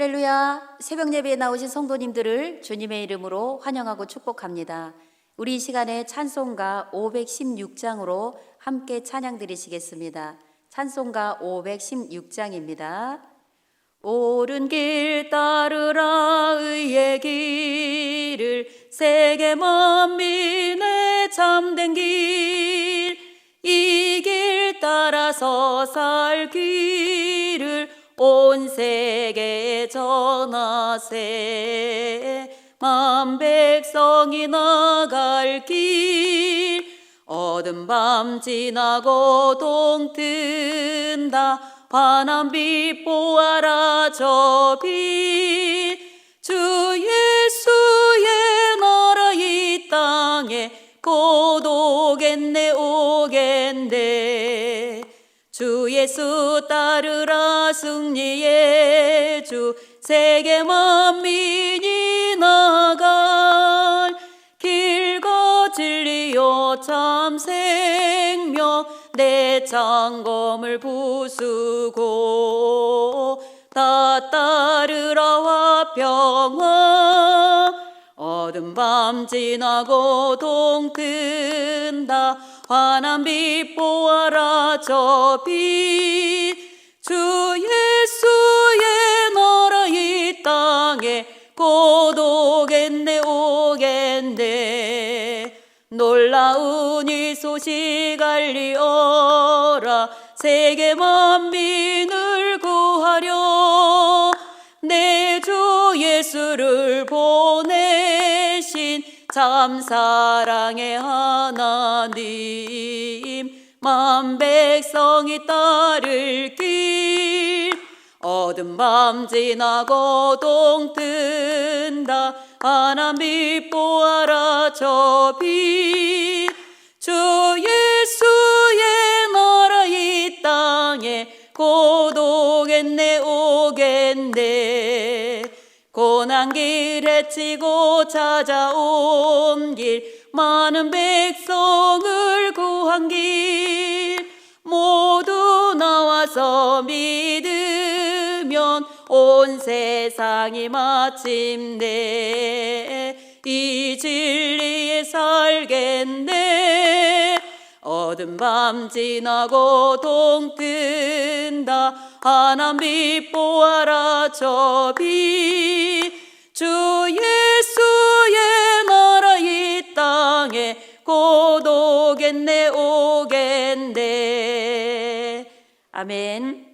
할렐루야. 새벽 예배에 나오신 성도님들을 주님의 이름으로 환영하고 축복합니다. 우리 이 시간에 찬송가 516장으로 함께 찬양 드리시겠습니다. 찬송가 516장입니다. 옳은 길 따르라 의의 길을 세계 만민의 참된 길 이 길 따라서 살 길을 온 세계에 전하세. 만 백성이 나갈 길 어두운 밤 지나고 동 뜬다. 환한 빛 보아라 저 빛. 주 예수의 나라 이 땅에 곧 오겠네 오겠네. 주 예수 따르라 승리의 주 세계 만민이 나갈 길과 진리요 참 생명 내 창검을 부수고 다 따르라 화평화. 어두운 밤 지나고 동 뜬다. 환한 빛 보아라 저 빛. 주 예수의 나라 이 땅에 곧 오겠네 오겠네. 놀라운 이 소식 알리어라. 세계 만민을 구하려 내 주 예수를 보내신 참 사랑의 하나님. 만 백성이 따를 길 어두운 밤 지나고 동 뜬다. 환한 빛 보아라 저 빛. 주 예수의 나라 이 땅에 곧 오겠네 오겠네. 고난 길 헤치고 찾아온 길 많은 백성을 구한 길 모두 나와서 믿으면 온 세상이 마침내 이 진리에 살겠네. 어두운 밤 지나고 동 뜬다. 환한 빛 보아라 저 빛. 주 예수의 나라 이 땅에 곧 오겠네 오겠네. 아멘.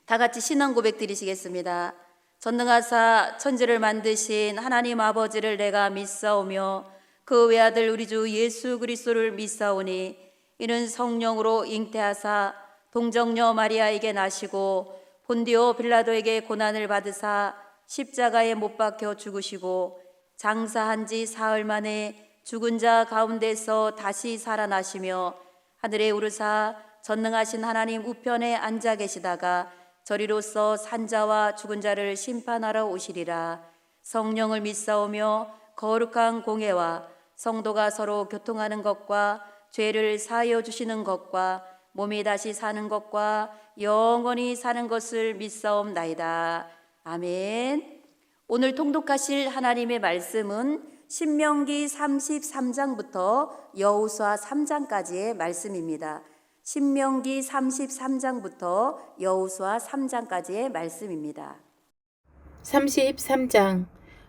다 같이 신앙 고백 드리시겠습니다. 전능하사 천지를 만드신 하나님 아버지를 내가 믿사오며 그 외아들 우리 주 예수 그리스도를 믿사오니 이는 성령으로 잉태하사 동정녀 마리아에게 나시고 본디오 빌라도에게 고난을 받으사 십자가에 못 박혀 죽으시고 장사한 지 사흘 만에 죽은 자 가운데서 다시 살아나시며 하늘에 오르사 전능하신 하나님 우편에 앉아 계시다가 저리로서 산자와 죽은 자를 심판하러 오시리라. 성령을 믿사오며 거룩한 공회와 성도가 서로 교통하는 것과 죄를 사하여 주시는 것과 몸이 다시 사는 것과 영원히 사는 것을 믿사옵나이다. 아멘. 오늘 통독하실 하나님의 말씀은 신명기 33장부터 여호수아 3장까지의 말씀입니다. 신명기 33장부터 여호수아 3장까지의 말씀입니다. 33장.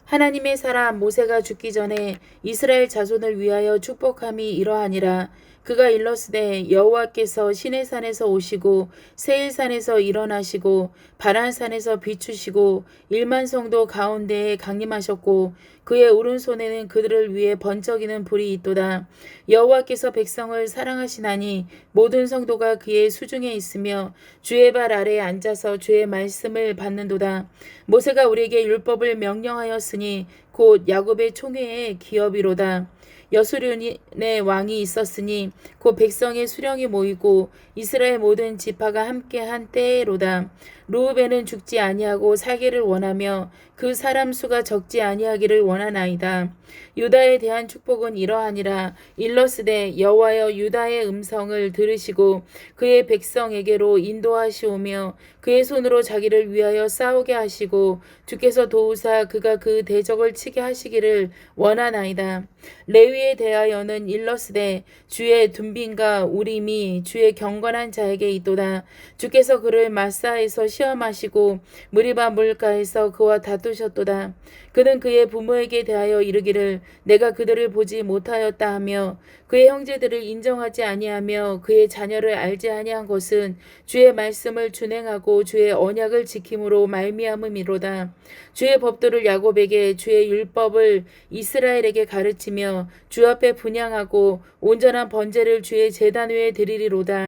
하나님의 사람 모세가 죽기 전에 이스라엘 자손을 위하여 축복함이 이러하니라. 그가 일렀으되 여호와께서 시내산에서 오시고 세일산에서 일어나시고 바란산에서 비추시고 1만 성도 가운데에 강림하셨고 그의 오른손에는 그들을 위해 번쩍이는 불이 있도다. 여호와께서 백성을 사랑하시나니 모든 성도가 그의 수중에 있으며 주의 발 아래에 앉아서 주의 말씀을 받는도다. 모세가 우리에게 율법을 명령하였으니 곧 야곱의 총회의 기업이로다. 여수륜의 왕이 있었으니 곧 백성의 수령이 모이고 이스라엘 모든 지파가 함께한 때로다. 르우벤은 죽지 아니하고 살기를 원하며 그 사람 수가 적지 아니하기를 원하나이다. 유다에 대한 축복은 이러하니라. 일러스되 여호와여 유다의 음성을 들으시고 그의 백성에게로 인도하시오며 그의 손으로 자기를 위하여 싸우게 하시고 주께서 도우사 그가 그 대적을 치게 하시기를 원하나이다. 레위에 대하여는 일러스되 주의 둔빈과 우림이 주의 경건한 자에게 있도다. 주께서 그를 마사에서 시험하시고 무리바 물가에서 그와 다투셨도다. 그는 그의 부모에게 대하여 이르기를 내가 그들을 보지 못하였다 하며 그의 형제들을 인정하지 아니하며 그의 자녀를 알지 아니한 것은 주의 말씀을 준행하고 주의 언약을 지킴으로 말미암음이로다. 주의 법도를 야곱에게 주의 율법을 이스라엘에게 가르치며 주 앞에 분향하고 온전한 번제를 주의 제단 위에 드리리로다.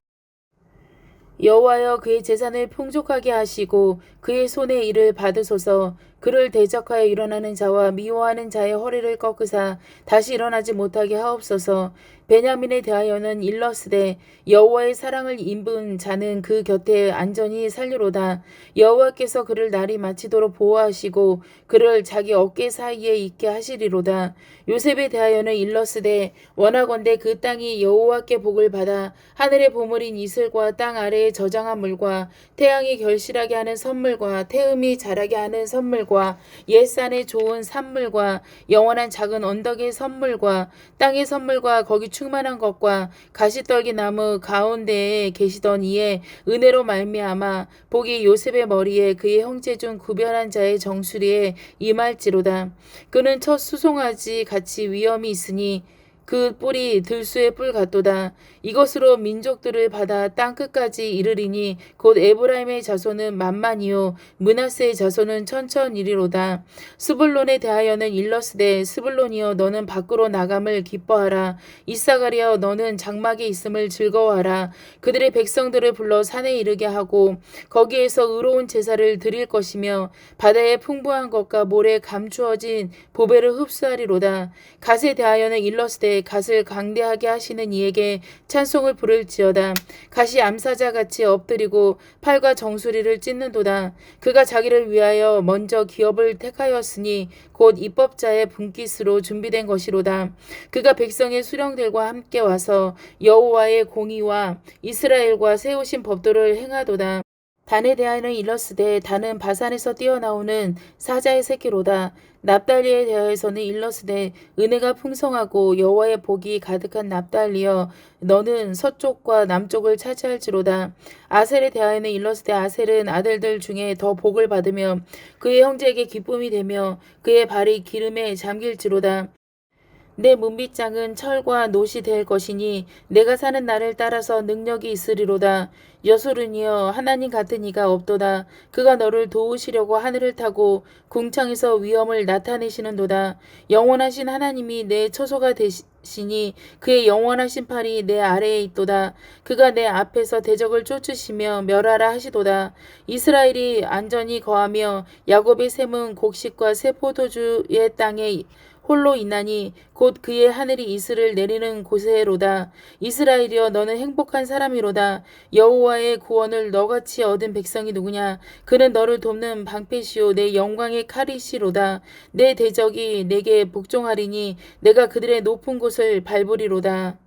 여호와여 그의 재산을 풍족하게 하시고 그의 손의 일을 받으소서. 그를 대적하여 일어나는 자와 미워하는 자의 허리를 꺾으사 다시 일어나지 못하게 하옵소서. 베냐민에 대하여는 일러스되 여호와의 사랑을 입은 자는 그 곁에 안전히 살리로다. 여호와께서 그를 날이 마치도록 보호하시고 그를 자기 어깨 사이에 있게 하시리로다. 요셉에 대하여는 일러스되 원하건대 그 땅이 여호와께 복을 받아 하늘의 보물인 이슬과 땅 아래의 저장한 물과 태양이 결실하게 하는 선물과 태음이 자라게 하는 선물과 옛산의 좋은 산물과 영원한 작은 언덕의 선물과 땅의 선물과 거기 충만한 것과 가시떨기 나무 가운데에 계시던 이의 은혜로 말미암아 복이 요셉의 머리에 그의 형제 중 구별한 자의 정수리에 임할지로다. 그는 첫 수송아지 같이 위엄이 있으니 그 뿔이 들수의 뿔 같도다. 이것으로 민족들을 받아 땅 끝까지 이르리니 곧 에브라임의 자손은 만만이요 므낫세의 자손은 천천이리로다. 스불론에 대하여는 일러스되 스불론이여 너는 밖으로 나감을 기뻐하라. 이사가리여 너는 장막에 있음을 즐거워하라. 그들의 백성들을 불러 산에 이르게 하고 거기에서 의로운 제사를 드릴 것이며 바다의 풍부한 것과 모래 감추어진 보배를 흡수하리로다. 갓에 대하여는 일러스되 갓을 강대하게 하시는 이에게 찬송을 부를지어다. 갓이 암사자 같이 엎드리고 팔과 정수리를 찢는도다. 그가 자기를 위하여 먼저 기업을 택하였으니 곧 입법자의 분깃으로 준비된 것이로다. 그가 백성의 수령들과 함께 와서 여호와의 공의와 이스라엘과 세우신 법도를 행하도다. 단에 대하여는 일러스되 단은 바산에서 뛰어나오는 사자의 새끼로다. 납달리에 대하여서는 일러스되 은혜가 풍성하고 여호와의 복이 가득한 납달리여 너는 서쪽과 남쪽을 차지할지로다. 아셀에 대하여는 일러스되 아셀은 아들들 중에 더 복을 받으며 그의 형제에게 기쁨이 되며 그의 발이 기름에 잠길지로다. 내 문빗장은 철과 놋이 될 것이니 내가 사는 날을 따라서 능력이 있으리로다. 여소른이여 하나님 같은 이가 없도다. 그가 너를 도우시려고 하늘을 타고 궁창에서 위엄을 나타내시는도다. 영원하신 하나님이 내 처소가 되시니 그의 영원하신 팔이 내 아래에 있도다. 그가 내 앞에서 대적을 쫓으시며 멸하라 하시도다. 이스라엘이 안전히 거하며 야곱의 샘은 곡식과 새 포도주의 땅에 홀로 있나니 곧 그의 하늘이 이슬을 내리는 곳에로다. 이스라엘이여 너는 행복한 사람이로다. 여호와의 구원을 너같이 얻은 백성이 누구냐. 그는 너를 돕는 방패시요 내 영광의 칼이시로다. 내 대적이 내게 복종하리니 내가 그들의 높은 곳을 밟으리로다.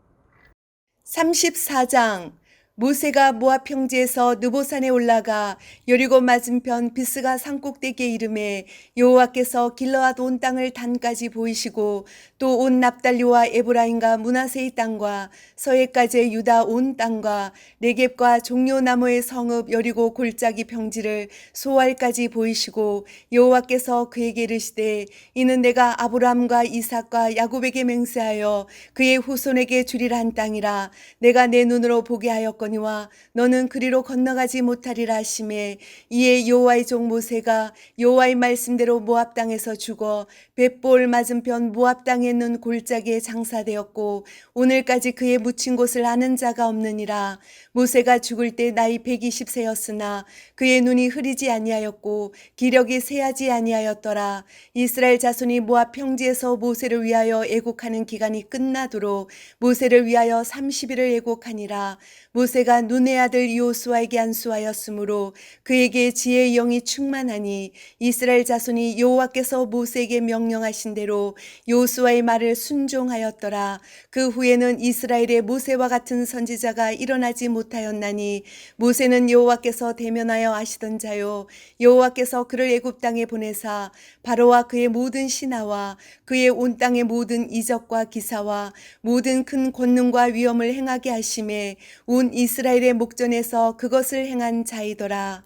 34장 모세가 모압 평지에서 느보산에 올라가 여리고 맞은편 비스가 산꼭대기에 이르매 여호와께서 길르앗 온 땅을 단까지 보이시고 또 온 납달리와 에브라임과 므낫세의 땅과 서해까지의 유다 온 땅과 네겝과 종려나무의 성읍 여리고 골짜기 평지를 소알까지 보이시고 여호와께서 그에게 이르시되 이는 내가 아브라함과 이삭과 야곱에게 맹세하여 그의 후손에게 주리라 한 땅이라. 내가 내 눈으로 보게 하였거니와 너는 그리로 건너가지 못하리라 하시매 이에 여호와의 종 모세가 여호와의 말씀대로 모압 땅에서 죽어 벳볼 맞은편 모압 땅에 있는 골짜기에 장사되었고 오늘까지 그의 묻힌 곳을 아는 자가 없느니라. 모세가 죽을 때 나이 120세였으나 그의 눈이 흐리지 아니하였고 기력이 쇠하지 아니하였더라. 이스라엘 자손이 모압 평지에서 모세를 위하여 애곡하는 기간이 끝나도록 모세를 위하여 30일을 애곡하니라. 모세 모세가 눈의 아들 여호수아에게 안수하였으므로 그에게 지혜의 영이 충만하니 이스라엘 자손이 여호와께서 모세에게 명령하신 대로 여호수아의 말을 순종하였더라. 그 후에는 이스라엘에 모세와 같은 선지자가 일어나지 못하였나니 모세는 여호와께서 대면하여 아시던 자요 여호와께서 그를 애굽 땅에 보내사 바로와 그의 모든 신하와 그의 온 땅의 모든 이적과 기사와 모든 큰 권능과 위엄을 행하게 하심에 온 이스라엘의 목전에서 그것을 행한 자이더라.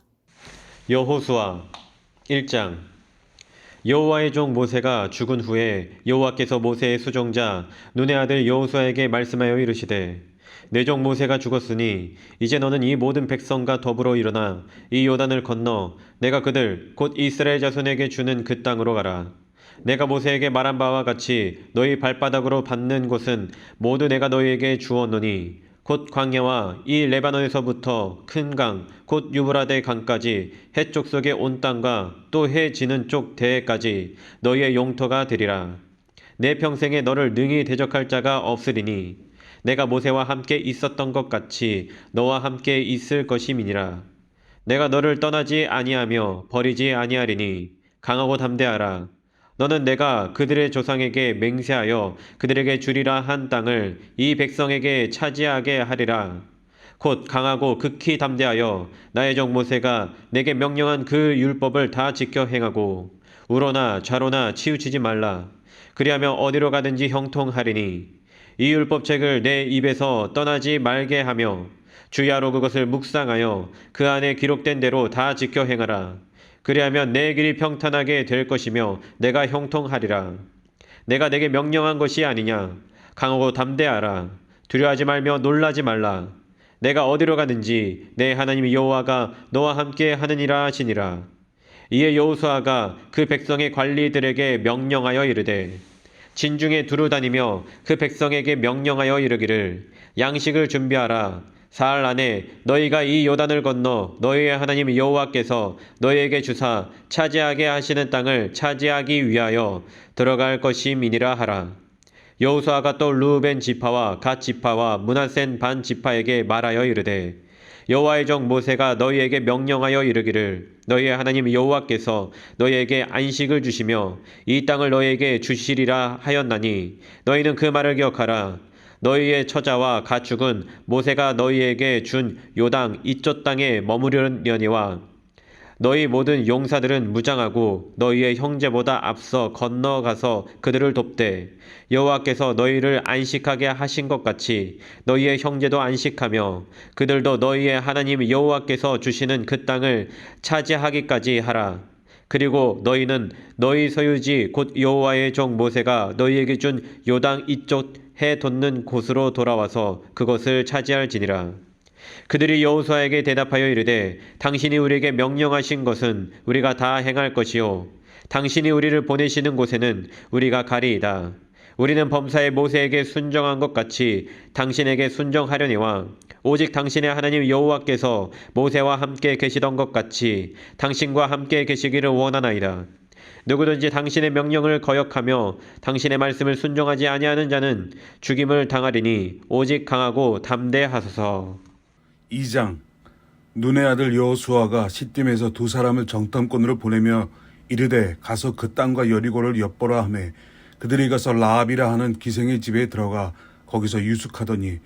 여호수아 1장. 여호와의 종 모세가 죽은 후에 여호와께서 모세의 수종자 눈의 아들 여호수아에게 말씀하여 이르시되 내 종 모세가 죽었으니 이제 너는 이 모든 백성과 더불어 일어나 이 요단을 건너 내가 그들 곧 이스라엘 자손에게 주는 그 땅으로 가라. 내가 모세에게 말한 바와 같이 너희 발바닥으로 밟는 곳은 모두 내가 너희에게 주었노니 곧 광야와 이 레바논에서부터 큰 강 곧 유브라데 강까지 해쪽 속의 온 땅과 또 해 지는 쪽 대해까지 너희의 용토가 되리라. 내 평생에 너를 능히 대적할 자가 없으리니 내가 모세와 함께 있었던 것 같이 너와 함께 있을 것임이니라. 내가 너를 떠나지 아니하며 버리지 아니하리니 강하고 담대하라. 너는 내가 그들의 조상에게 맹세하여 그들에게 주리라 한 땅을 이 백성에게 차지하게 하리라. 곧 강하고 극히 담대하여 나의 종 모세가 내게 명령한 그 율법을 다 지켜 행하고 우로나 좌로나 치우치지 말라. 그리하면 어디로 가든지 형통하리니 이 율법책을 내 입에서 떠나지 말게 하며 주야로 그것을 묵상하여 그 안에 기록된 대로 다 지켜 행하라. 그리하면 내 길이 평탄하게 될 것이며 내가 형통하리라. 내가 내게 명령한 것이 아니냐. 강하고 담대하라. 두려워하지 말며 놀라지 말라. 내가 어디로 가든지 내 하나님 여호와가 너와 함께 하느니라 하시니라. 이에 여호수아가 그 백성의 관리들에게 명령하여 이르되 진중에 두루 다니며 그 백성에게 명령하여 이르기를 양식을 준비하라. 사흘 안에 너희가 이 요단을 건너 너희의 하나님 여호와께서 너희에게 주사 차지하게 하시는 땅을 차지하기 위하여 들어갈 것임이니라 하라. 여호수아가 또 르우벤 지파와 갓 지파와 므낫센 반 지파에게 말하여 이르되 여호와의 종 모세가 너희에게 명령하여 이르기를 너희의 하나님 여호와께서 너희에게 안식을 주시며 이 땅을 너희에게 주시리라 하였나니 너희는 그 말을 기억하라. 너희의 처자와 가축은 모세가 너희에게 준 요당 이쪽 땅에 머무르려니와 너희 모든 용사들은 무장하고 너희의 형제보다 앞서 건너가서 그들을 돕되 여호와께서 너희를 안식하게 하신 것 같이 너희의 형제도 안식하며 그들도 너희의 하나님 여호와께서 주시는 그 땅을 차지하기까지 하라. 그리고 너희는 너희 소유지 곧 여호와의 종 모세가 너희에게 준 요당 이쪽 해 돋는 곳으로 돌아와서 그것을 차지할지니라. 그들이 여호수아에게 대답하여 이르되 당신이 우리에게 명령하신 것은 우리가 다 행할 것이요 당신이 우리를 보내시는 곳에는 우리가 가리이다. 우리는 범사에 모세에게 순정한 것 같이 당신에게 순정하려니와 오직 당신의 하나님 여호와께서 모세와 함께 계시던 것 같이 당신과 함께 계시기를 원하나이다. 누구든지 당신의 명령을 거역하며 당신의 말씀을 순종하지 아니하는 자는 죽임을 당하리니 오직 강하고 담대하소서. 2장. 눈의 아들 여호수아가 시딤에서 두 사람을 정탐꾼으로 보내며 이르되 가서 그 땅과 여리고를 엿보라 하매 그들이 가서 라합이라 하는 기생의 집에 들어가 거기서 유숙하더니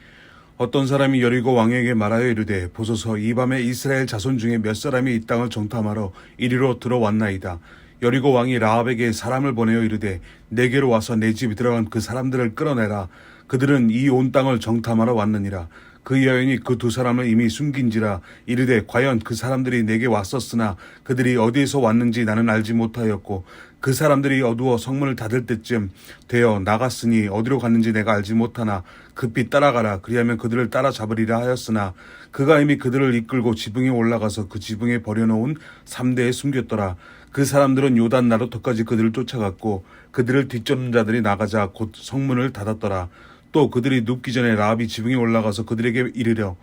어떤 사람이 여리고 왕에게 말하여 이르되 보소서 이 밤에 이스라엘 자손 중에 몇 사람이 이 땅을 정탐하러 이리로 들어왔나이다. 여리고 왕이 라합에게 사람을 보내어 이르되 내게로 와서 내 집에 들어간 그 사람들을 끌어내라. 그들은 이 온 땅을 정탐하러 왔느니라. 그 여인이 그 두 사람을 이미 숨긴지라 이르되 과연 그 사람들이 내게 왔었으나 그들이 어디에서 왔는지 나는 알지 못하였고 그 사람들이 어두워 성문을 닫을 때쯤 되어 나갔으니 어디로 갔는지 내가 알지 못하나 급히 따라가라. 그리하면 그들을 따라잡으리라 하였으나 그가 이미 그들을 이끌고 지붕에 올라가서 그 지붕에 버려놓은 3대에 숨겼더라. 그 사람들은 요단 나루터까지 그들을 쫓아갔고 그들을 뒤쫓는 자들이 나가자 곧 성문을 닫았더라. 또 그들이 눕기 전에 라합이 지붕에 올라가서 그들에게 이르려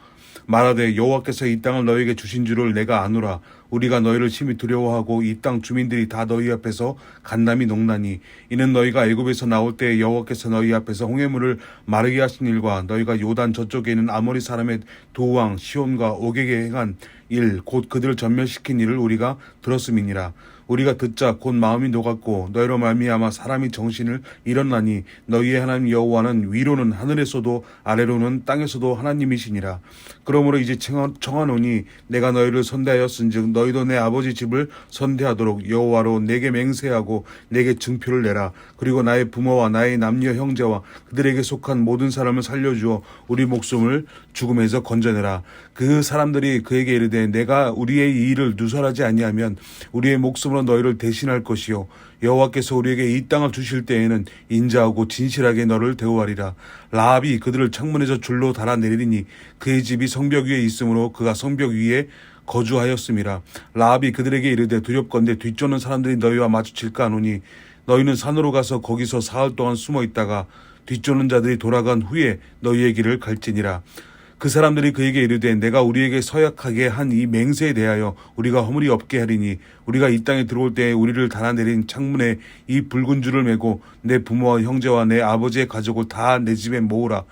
말하되 여호와께서 이 땅을 너희에게 주신 줄을 내가 아노라. 우리가 너희를 심히 두려워하고 이 땅 주민들이 다 너희 앞에서 간담이 녹나니 이는 너희가 애굽에서 나올 때에 여호와께서 너희 앞에서 홍해물을 마르게 하신 일과 너희가 요단 저쪽에 있는 아모리 사람의 두 왕 시온과 오게게 행한 일 곧 그들을 전멸시킨 일을 우리가 들었음이니라. 우리가 듣자 곧 마음이 녹았고 너희로 말미암아 사람이 정신을 잃었나니 너희의 하나님 여호와는 위로는 하늘에서도 아래로는 땅에서도 하나님이시니라. 그러므로 이제 청하노니 내가 너희를 선대하였은즉 너희도 내 아버지 집을 선대하도록 여호와로 내게 맹세하고 내게 증표를 내라. 그리고 나의 부모와 나의 남녀 형제와 그들에게 속한 모든 사람을 살려주어 우리 목숨을 죽음에서 건져내라. 그 사람들이 그에게 이르되 내가 우리의 이 일을 누설하지 아니하면 우리의 목숨으로 너희를 대신할 것이요 여호와께서 우리에게 이 땅을 주실 때에는 인자하고 진실하게 너를 대우하리라. 라합이 그들을 창문에서 줄로 달아내리니 그의 집이 성벽 위에 있으므로 그가 성벽 위에 거주하였음이라. 라합이 그들에게 이르되 두렵건대 뒤쫓는 사람들이 너희와 마주칠까 하노니 너희는 산으로 가서 거기서 사흘 동안 숨어 있다가 뒤쫓는 자들이 돌아간 후에 너희의 길을 갈지니라. 그 사람들이 그에게 이르되 내가 우리에게 서약하게 한 이 맹세에 대하여 우리가 허물이 없게 하리니 우리가 이 땅에 들어올 때에 우리를 달아내린 창문에 이 붉은 줄을 메고 내 부모와 형제와 내 아버지의 가족을 다 내 집에 모으라.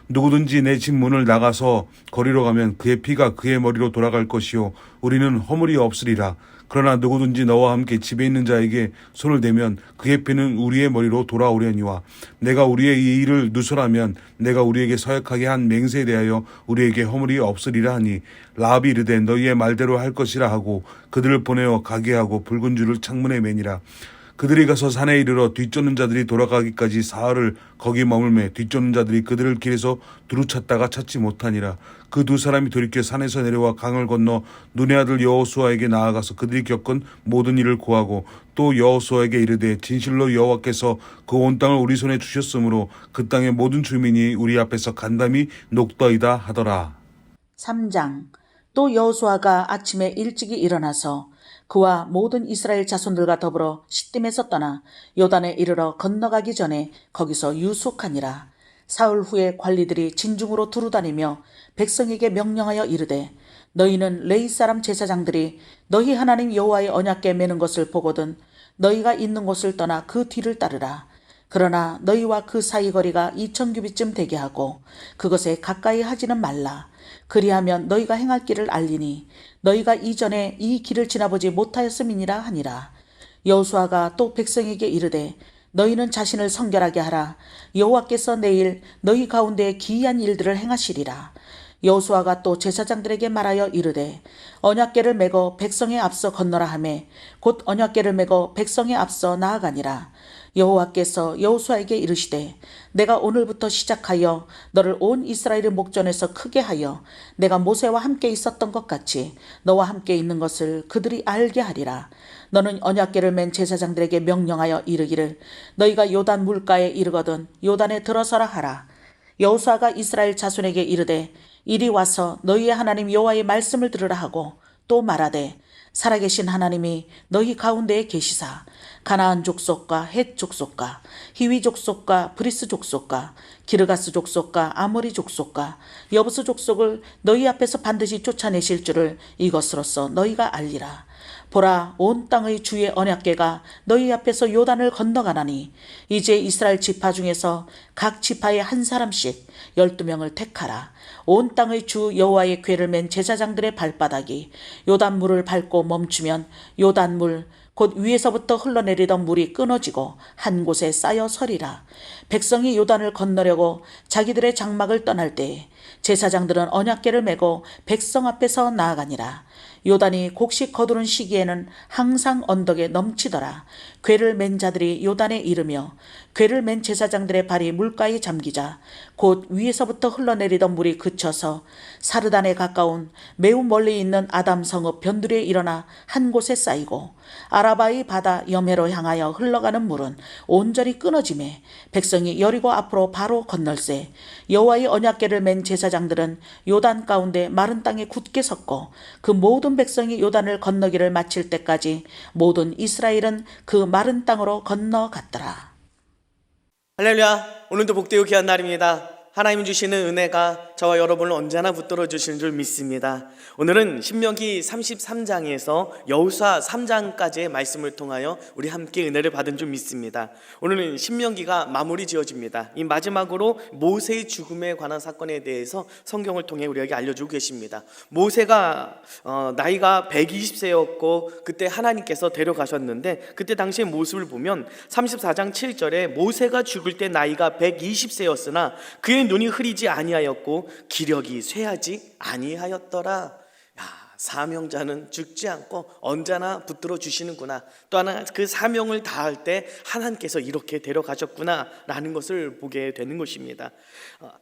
누구든지 내 집 문을 나가서 거리로 가면 그의 피가 그의 머리로 돌아갈 것이요 우리는 허물이 없으리라. 그러나 누구든지 너와 함께 집에 있는 자에게 손을 대면 그의 피는 우리의 머리로 돌아오려니와 내가 우리의 이 일을 누설하면 내가 우리에게 서약하게 한 맹세에 대하여 우리에게 허물이 없으리라 하니 라합이 이르되 너희의 말대로 할 것이라 하고 그들을 보내어 가게 하고 붉은 줄을 창문에 매니라. 그들이 가서 산에 이르러 뒤쫓는 자들이 돌아가기까지 사흘을 거기 머물매 뒤쫓는 자들이 그들을 길에서 두루 찾다가 찾지 못하니라. 그 두 사람이 돌이켜 산에서 내려와 강을 건너 눈의 아들 여호수아에게 나아가서 그들이 겪은 모든 일을 고하고 또 여호수아에게 이르되 진실로 여호와께서 그 온 땅을 우리 손에 주셨으므로 그 땅의 모든 주민이 우리 앞에서 간담이 녹더이다 하더라. 3장. 또 여호수아가 아침에 일찍이 일어나서 그와 모든 이스라엘 자손들과 더불어 시딤에서 떠나 요단에 이르러 건너가기 전에 거기서 유숙하니라. 사흘 후에 관리들이 진중으로 두루다니며 백성에게 명령하여 이르되 너희는 레위 사람 제사장들이 너희 하나님 여호와의 언약궤 매는 것을 보거든 너희가 있는 곳을 떠나 그 뒤를 따르라. 그러나 너희와 그 사이 거리가 2000규빗쯤 되게 하고 그것에 가까이 하지는 말라. 그리하면 너희가 행할 길을 알리니 너희가 이전에 이 길을 지나보지 못하였음이니라 하니라. 여호수아가 또 백성에게 이르되 너희는 자신을 성결하게 하라. 여호와께서 내일 너희 가운데 기이한 일들을 행하시리라. 여호수아가 또 제사장들에게 말하여 이르되 언약궤를 메고 백성에 앞서 건너라 하매 곧 언약궤를 메고 백성에 앞서 나아가니라. 여호와께서 여호수아에게 이르시되 내가 오늘부터 시작하여 너를 온 이스라엘의 목전에서 크게 하여 내가 모세와 함께 있었던 것 같이 너와 함께 있는 것을 그들이 알게 하리라. 너는 언약궤를 맨 제사장들에게 명령하여 이르기를 너희가 요단 물가에 이르거든 요단에 들어서라 하라. 여호수아가 이스라엘 자손에게 이르되 이리 와서 너희의 하나님 여호와의 말씀을 들으라 하고 또 말하되 살아계신 하나님이 너희 가운데에 계시사 가나안 족속과 헷 족속과 히위 족속과 브리스 족속과 기르가스 족속과 아모리 족속과 여부스 족속을 너희 앞에서 반드시 쫓아내실 줄을 이것으로써 너희가 알리라. 보라, 온 땅의 주의 언약궤가 너희 앞에서 요단을 건너가나니 이제 이스라엘 지파 중에서 각 지파에 한 사람씩 12명을 택하라. 온 땅의 주 여호와의 궤를 맨 제사장들의 발바닥이 요단물을 밟고 멈추면 요단물 곧 위에서부터 흘러내리던 물이 끊어지고 한 곳에 쌓여 서리라. 백성이 요단을 건너려고 자기들의 장막을 떠날 때에 제사장들은 언약궤를 메고 백성 앞에서 나아가니라. 요단이 곡식 거두는 시기에는 항상 언덕에 넘치더라. 궤를 맨 자들이 요단에 이르며 궤를 맨 제사장들의 발이 물가에 잠기자 곧 위에서부터 흘러내리던 물이 그쳐서 사르단에 가까운 매우 멀리 있는 아담 성읍 변두리에 일어나 한 곳에 쌓이고 아라바의 바다 여매로 향하여 흘러가는 물은 온전히 끊어지매 백성이 여리고 앞으로 바로 건널세 여호와의 언약궤를 맨 제사장들은 요단 가운데 마른 땅에 굳게 섰고 그 모든 백성이 요단을 건너기를 마칠 때까지 모든 이스라엘은 그 마른 땅으로 건너갔더라. 할렐루야. 오늘도 복되고 귀한 날입니다. 하나님 주시는 은혜가 저와 여러분을 언제나 붙들어 주시는 줄 믿습니다. 오늘은 신명기 33장에서 여호수아 3장까지의 말씀을 통하여 우리 함께 은혜를 받은 줄 믿습니다. 오늘은 신명기가 마무리 지어집니다. 이 마지막으로 모세의 죽음에 관한 사건에 대해서 성경을 통해 우리에게 알려주고 계십니다. 모세가 나이가 120세였고 그때 하나님께서 데려가셨는데, 그때 당시의 모습을 보면 34장 7절에 모세가 죽을 때 나이가 120세였으나 그의 눈이 흐리지 아니하였고 기력이 쇠하지 아니하였더라. 사명자는 죽지 않고 언제나 붙들어 주시는구나. 또 하나, 그 사명을 다할 때 하나님께서 이렇게 데려가셨구나 라는 것을 보게 되는 것입니다.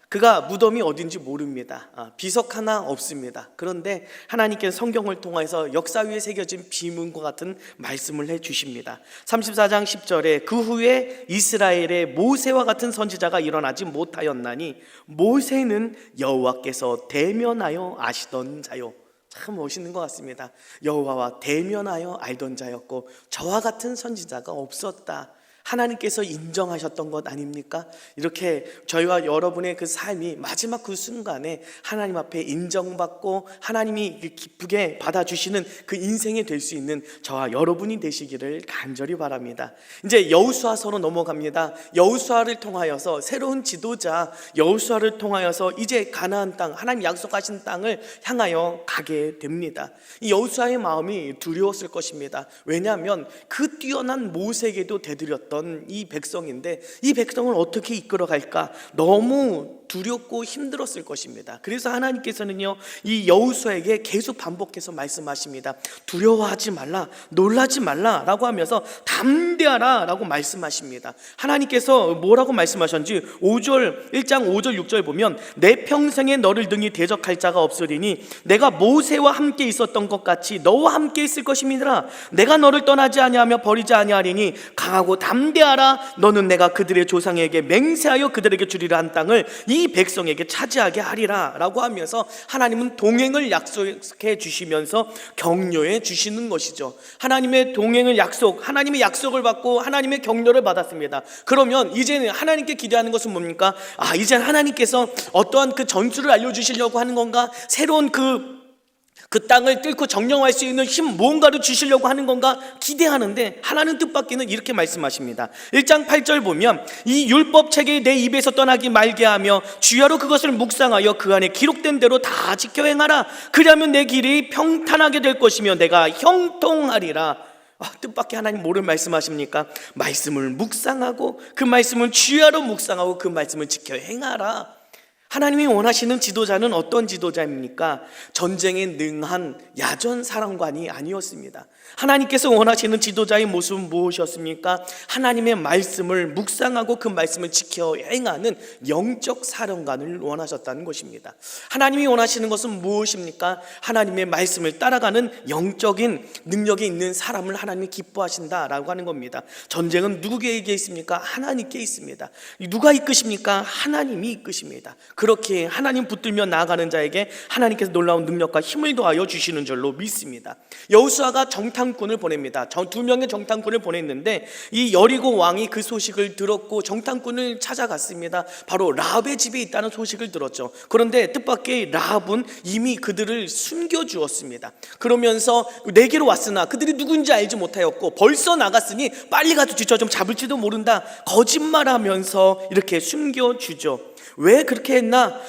그가 무덤이 어딘지 모릅니다. 비석 하나 없습니다. 그런데 하나님께서 성경을 통해서 역사 위에 새겨진 비문과 같은 말씀을 해주십니다. 34장 10절에 그 후에 이스라엘의 모세와 같은 선지자가 일어나지 못하였나니 모세는 여호와께서 대면하여 아시던 자요. 참 멋있는 것 같습니다. 여호와와 대면하여 알던 자였고 저와 같은 선지자가 없었다. 하나님께서 인정하셨던 것 아닙니까? 이렇게 저희와 여러분의 그 삶이 마지막 그 순간에 하나님 앞에 인정받고 하나님이 기쁘게 받아주시는 그 인생이 될 수 있는 저와 여러분이 되시기를 간절히 바랍니다. 이제 여호수아서로 넘어갑니다. 여호수아를 통하여서 새로운 지도자 여호수아를 통하여서 이제 가나안 땅, 하나님 약속하신 땅을 향하여 가게 됩니다. 이 여호수아의 마음이 두려웠을 것입니다. 왜냐하면 그 뛰어난 모세에게도 대들였던 이 백성인데 이 백성을 어떻게 이끌어갈까 너무 두렵고 힘들었을 것입니다. 그래서 하나님께서는요, 이 여호수아에게 계속 반복해서 말씀하십니다. 두려워하지 말라, 놀라지 말라 라고 하면서 담대하라 라고 말씀하십니다. 하나님께서 뭐라고 말씀하셨는지 1장 5절 6절 보면 내 평생에 너를 등이 대적할 자가 없으리니 내가 모세와 함께 있었던 것 같이 너와 함께 있을 것임이니라. 내가 너를 떠나지 아니하며 버리지 아니하리니 강하고 담대하라. 너는 내가 그들의 조상에게 맹세하여 그들에게 주리라 한 땅을 이 백성에게 차지하게 하리라 라고 하면서 하나님은 동행을 약속해 주시면서 격려해 주시는 것이죠. 하나님의 동행을 하나님의 약속을 받고 하나님의 격려를 받았습니다. 그러면 이제는 하나님께 기대하는 것은 뭡니까? 이제 하나님께서 어떠한 그 전술을 알려주시려고 하는 건가? 새로운 그 땅을 뚫고 정령할 수 있는 힘 무언가를 주시려고 하는 건가 기대하는데, 하나님 뜻밖에는 이렇게 말씀하십니다. 1장 8절 보면 이 율법책이 내 입에서 떠나기 말게 하며 주야로 그것을 묵상하여 그 안에 기록된 대로 다 지켜 행하라. 그리하면 내 길이 평탄하게 될 것이며 내가 형통하리라. 뜻밖의 하나님 뭐를 말씀하십니까? 말씀을 묵상하고 그 말씀을 주야로 묵상하고 그 말씀을 지켜 행하라. 하나님이 원하시는 지도자는 어떤 지도자입니까? 전쟁에 능한 야전 사령관이 아니었습니다. 하나님께서 원하시는 지도자의 모습은 무엇이었습니까? 하나님의 말씀을 묵상하고 그 말씀을 지켜 행하는 영적 사령관을 원하셨다는 것입니다. 하나님이 원하시는 것은 무엇입니까? 하나님의 말씀을 따라가는 영적인 능력이 있는 사람을 하나님이 기뻐하신다라고 하는 겁니다. 전쟁은 누구에게 있습니까? 하나님께 있습니다. 누가 이끄십니까? 하나님이 이끄십니다. 그렇게 하나님 붙들며 나아가는 자에게 하나님께서 놀라운 능력과 힘을 더하여 주시는 줄로 믿습니다. 여호수아가 정탐꾼을 보냅니다. 2명의 정탐꾼을 보냈는데 이 여리고 왕이 그 소식을 들었고 정탐꾼을 찾아갔습니다. 바로 라합의 집에 있다는 소식을 들었죠. 그런데 뜻밖의 라합은 이미 그들을 숨겨주었습니다. 그러면서 내게로 왔으나 그들이 누군지 알지 못하였고 벌써 나갔으니 빨리 가서 뒤쳐 좀 잡을지도 모른다 거짓말하면서 이렇게 숨겨주죠. 왜 그렇게 했나?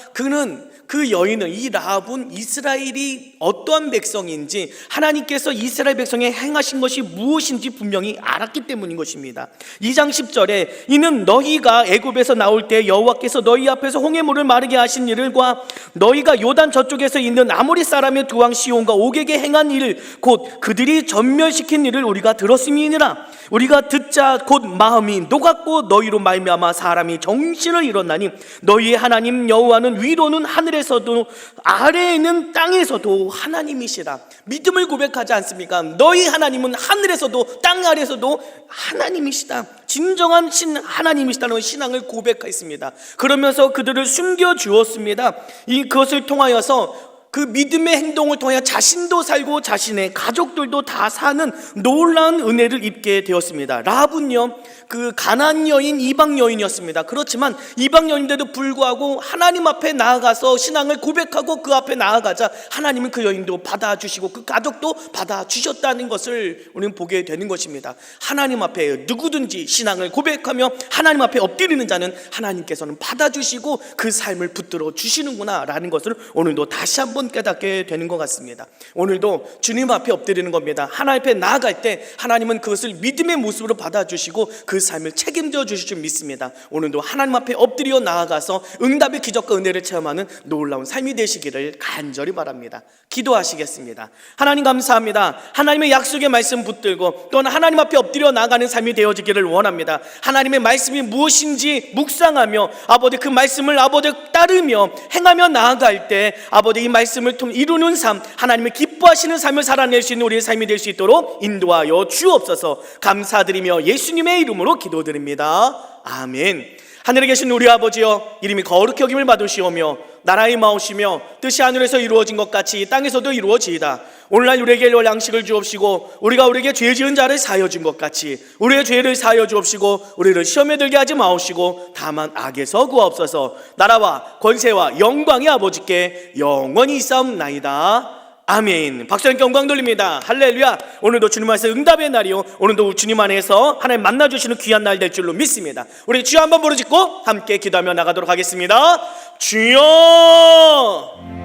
그 여인은, 이 라합은 이스라엘이 어떠한 백성인지, 하나님께서 이스라엘 백성에 행하신 것이 무엇인지 분명히 알았기 때문인 것입니다. 2장 10절에 이는 너희가 애굽에서 나올 때 여호와께서 너희 앞에서 홍해물을 마르게 하신 일과 너희가 요단 저쪽에서 있는 아모리 사람의 두 왕 시온과 옥에게 행한 일 곧 그들이 전멸시킨 일을 우리가 들었음이니라. 우리가 듣자 곧 마음이 녹았고 너희로 말미암아 사람이 정신을 잃었나니 너희의 하나님 여호와는 위로는 하늘에서도 아래에는 땅에서도 하나님이시라. 믿음을 고백하지 않습니까? 너희 하나님은 하늘에서도 땅 아래에서도 하나님이시다. 진정한 하나님이시다는 신앙을 고백했습니다. 그러면서 그들을 숨겨주었습니다. 그것을 통하여서 그 믿음의 행동을 통해 자신도 살고 자신의 가족들도 다 사는 놀라운 은혜를 입게 되었습니다. 라합은요, 그 가나안 여인, 이방 여인이었습니다. 그렇지만 이방 여인인데도 불구하고 하나님 앞에 나아가서 신앙을 고백하고 그 앞에 나아가자 하나님은 그 여인도 받아주시고 그 가족도 받아주셨다는 것을 우리는 보게 되는 것입니다. 하나님 앞에 누구든지 신앙을 고백하며 하나님 앞에 엎드리는 자는 하나님께서는 받아주시고 그 삶을 붙들어 주시는구나 라는 것을 오늘도 다시 한번 깨닫게 되는 것 같습니다. 오늘도 주님 앞에 엎드리는 겁니다. 하나님 앞에 나아갈 때 하나님은 그것을 믿음의 모습으로 받아주시고 그 삶을 책임져 주실 줄 믿습니다. 오늘도 하나님 앞에 엎드려 나아가서 응답의 기적과 은혜를 체험하는 놀라운 삶이 되시기를 간절히 바랍니다. 기도하시겠습니다. 하나님 감사합니다. 하나님의 약속의 말씀 붙들고 또는 하나님 앞에 엎드려 나아가는 삶이 되어지기를 원합니다. 하나님의 말씀이 무엇인지 묵상하며 아버지 그 말씀을 아버지 따르며 행하며 나아갈 때 아버지 이 말씀을 통해 이루는 삶, 하나님의 기뻐하시는 삶을 살아낼 수 있는 우리의 삶이 될 수 있도록 인도하여 주옵소서. 감사드리며 예수님의 이름으로 기도드립니다. 아멘. 하늘에 계신 우리 아버지여, 이름이 거룩히 여김을 받으시오며 나라의 마오시며 뜻이 하늘에서 이루어진 것 같이 땅에서도 이루어지이다. 오늘날 우리에게 일용할 양식을 주옵시고 우리가 우리에게 죄 지은 자를 사하여 준 것 같이 우리의 죄를 사하여 주옵시고 우리를 시험에 들게 하지 마옵시고 다만 악에서 구하옵소서. 나라와 권세와 영광이 아버지께 영원히 있사옵나이다. 아멘. 박수님께 영광 돌립니다. 할렐루야. 오늘도 주님 안에서 응답의 날이요, 오늘도 주님 안에서 하나님 만나주시는 귀한 날 될 줄로 믿습니다. 우리 주여 한번 부르짖고 함께 기도하며 나가도록 하겠습니다. 주여.